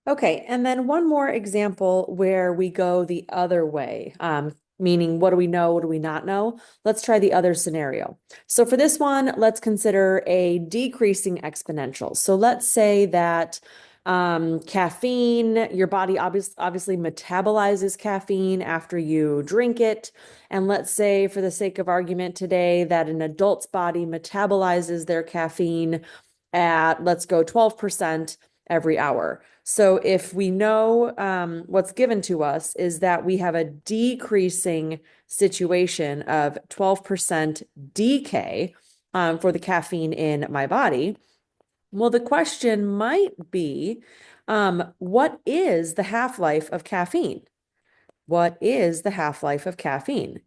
Okay, and then one more example where we go the other way, meaning what do we know, what do we not know? Let's try the other scenario. So for this one, let's consider a decreasing exponential. So let's say that caffeine, your body obviously metabolizes caffeine after you drink it. And let's say, for the sake of argument today, that an adult's body metabolizes their caffeine at, let's go 12% every hour. So if we know what's given to us is that we have a decreasing situation of 12% decay for the caffeine in my body, well, the question might be, what is the half-life of caffeine? What is the half-life of caffeine?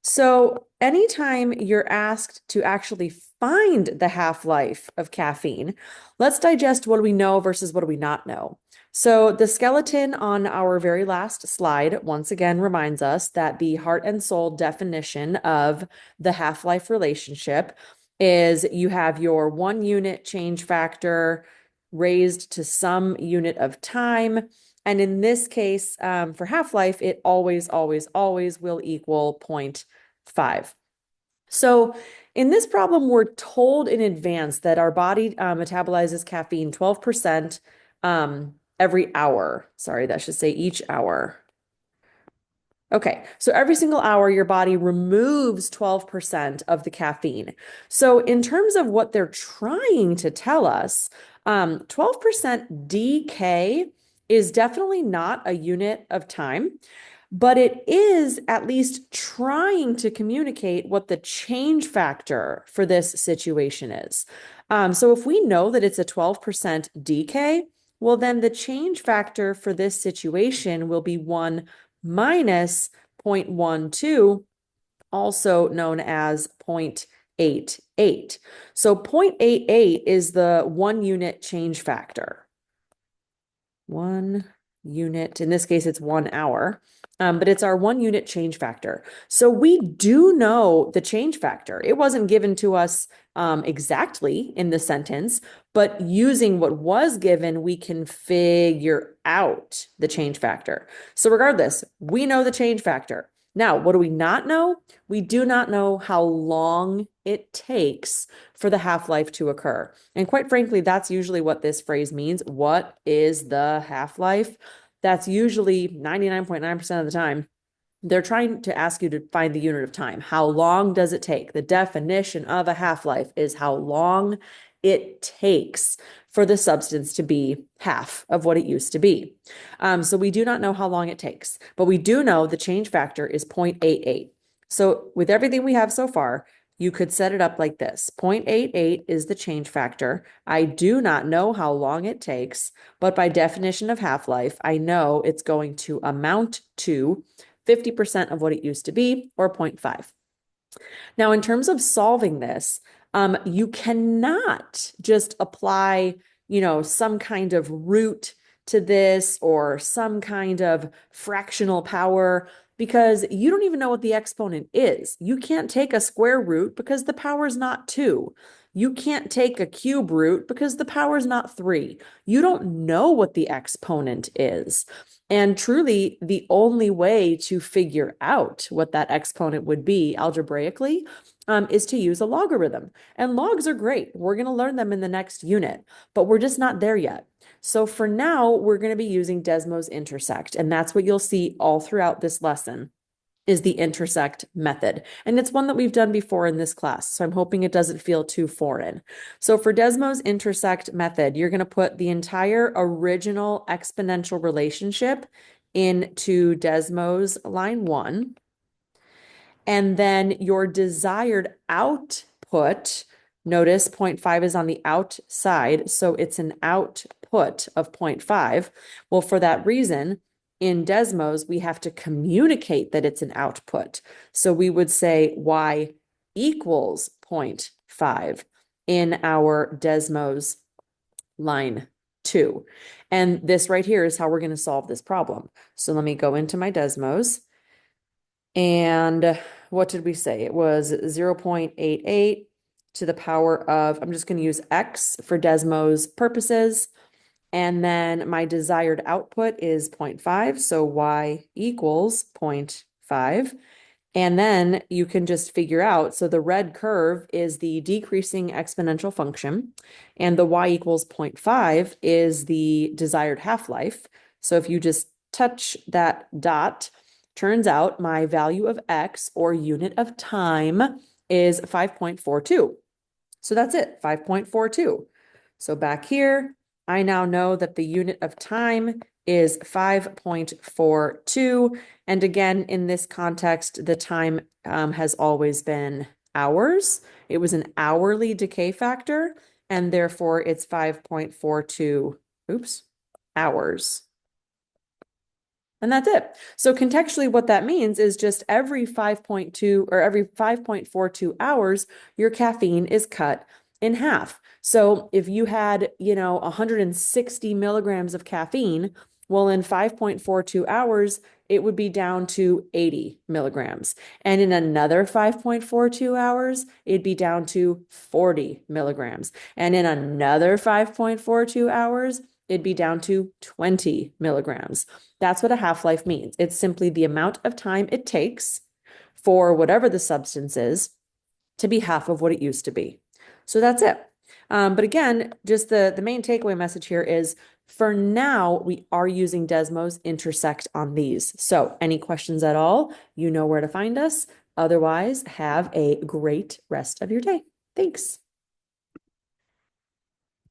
So, anytime you're asked to actually find the half-life of caffeine, let's digest what do we know versus what do we not know. So, the skeleton on our very last slide once again reminds us that the heart and soul definition of the half-life relationship is you have your 1 unit change factor raised to some unit of time. And in this case, for half-life, it always will equal 0.5. So in this problem, we're told in advance that our body metabolizes caffeine 12% every hour. Sorry, that should say each hour. Okay, so every single hour, your body removes 12% of the caffeine. So, in terms of what they're trying to tell us, 12% decay is definitely not a unit of time, but it is at least trying to communicate what the change factor for this situation is. So, if we know that it's a 12% decay, well, then the change factor for this situation will be 1 minus 0.12, also known as 0.88. So 0.88 is the 1 unit change factor. 1 unit, in this case, it's 1 hour, but it's our 1 unit change factor. So we do know the change factor. It wasn't given to us exactly in the sentence, but using what was given, we can figure out the change factor. So regardless, we know the change factor. Now, what do we not know? We do not know how long it takes for the half-life to occur. And quite frankly, that's usually what this phrase means. What is the half-life? That's usually 99.9% of the time. They're trying to ask you to find the unit of time. How long does it take? The definition of a half-life is how long it takes for the substance to be half of what it used to be. So we do not know how long it takes, but we do know the change factor is 0.88. So with everything we have so far, you could set it up like this. 0.88 is the change factor. I do not know how long it takes, but by definition of half-life, I know it's going to amount to 50% of what it used to be, or 0.5. Now, in terms of solving this, you cannot just apply, some kind of root to this or some kind of fractional power because you don't even know what the exponent is. You can't take a square root because the power is not 2. You can't take a cube root because the power is not 3. You don't know what the exponent is. And truly, the only way to figure out what that exponent would be algebraically is to use a logarithm. And logs are great. We're going to learn them in the next unit, but we're just not there yet. So for now, we're going to be using Desmos intersect, and that's what you'll see all throughout this lesson is the intersect method. And it's one that we've done before in this class, so I'm hoping it doesn't feel too foreign. So for Desmos intersect method, you're going to put the entire original exponential relationship into Desmos line 1, and then your desired output, notice 0.5 is on the outside, so it's an output of 0.5. Well, for that reason, in Desmos, we have to communicate that it's an output. So we would say y equals 0.5 in our Desmos line 2. And this right here is how we're going to solve this problem. So let me go into my Desmos. And what did we say? It was 0.88 to the power of, I'm just going to use x for Desmos purposes. And then my desired output is 0.5, so y equals 0.5. And then you can just figure out, so the red curve is the decreasing exponential function, and the y equals 0.5 is the desired half-life. So if you just touch that dot, turns out my value of x, or unit of time, is 5.42. So that's it, 5.42. So back here, I now know that the unit of time is 5.42. And again, in this context, the time has always been hours. It was an hourly decay factor, and therefore it's 5.42, hours. And that's it. So contextually, what that means is just every 5.2 or every 5.42 hours, your caffeine is cut in half. So if you had, 160 milligrams of caffeine, well, in 5.42 hours, it would be down to 80 milligrams. And in another 5.42 hours, it'd be down to 40 milligrams. And in another 5.42 hours, it'd be down to 20 milligrams. That's what a half-life means. It's simply the amount of time it takes for whatever the substance is to be half of what it used to be. So that's it. But again, just the main takeaway message here is, for now, we are using Desmos Intersect on these. So any questions at all, you know where to find us. Otherwise, have a great rest of your day. Thanks.